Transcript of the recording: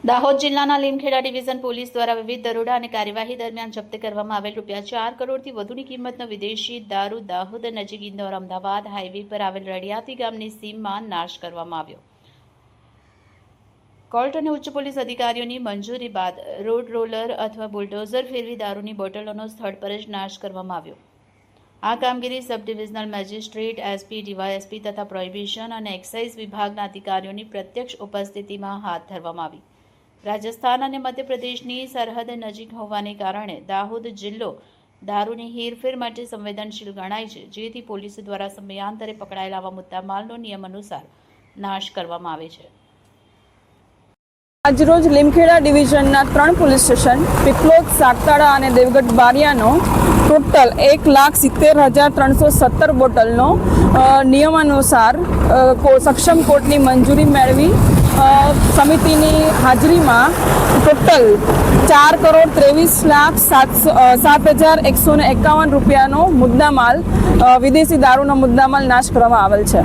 દાહોદ જિલ્લાના Limkheda division police દ્વારા વિવિધ દરોડા અને કાર્યવાહી દરમિયાન જપ્ત કરવામાં આવેલ ₹4 કરોડથી વધુની કિંમતનો વિદેશી દારૂ દાહોદ નજીક ઇન્દોર અમદાવાદ હાઈવે પર આવેલ રડિયાતી ગામની સીમમાં નાશ કરવામાં આવ્યો। કોર્ટ અને ઉચ્ચ પોલીસ અધિકારીઓની મંજૂરી બાદ રોડ રોલર અથવા બુલડોઝર ફેરવી દારૂની બોટલોનો સ્થળ પર જ નાશ કરવામાં આવ્યો। આ કામગીરી sub divisional magistrate, SP, DYSP તથા પ્રોહિબિશન અને એક્સાઇઝ વિભાગના અધિકારીઓની પ્રત્યક્ષ ઉપસ્થિતિમાં હાથ ધરવામાં આવી। રાજસ્થાન અને મધ્યપ્રદેશની સરહદ નજીક હોવાને કારણે દાહોદ જિલ્લો દારૂની હેરફેર માટે સંવેદનશીલ ગણાય છે, જેથી પોલીસ દ્વારા સમયાંતરે પકડાયેલા આવા મુદ્દામાલનો નિયમ અનુસાર નાશ કરવામાં આવે છે। આજરોજ લીમખેડા ડિવિઝનના 3 પોલીસ સ્ટેશન પીપલોદ, સાગતાળા અને દેવગઢ બારિયાનો ટોટલ 1,70,317 બોટલનો નિયમાનુસાર સક્ષમ કોર્ટની મંજૂરી મેળવી સમિતિની હાજરીમાં ટોટલ ₹4,23,07,151 રૂપિયાનો મુદ્દામાલ, વિદેશી દારૂનો મુદ્દામાલ નાશ કરવામાં આવેલ છે।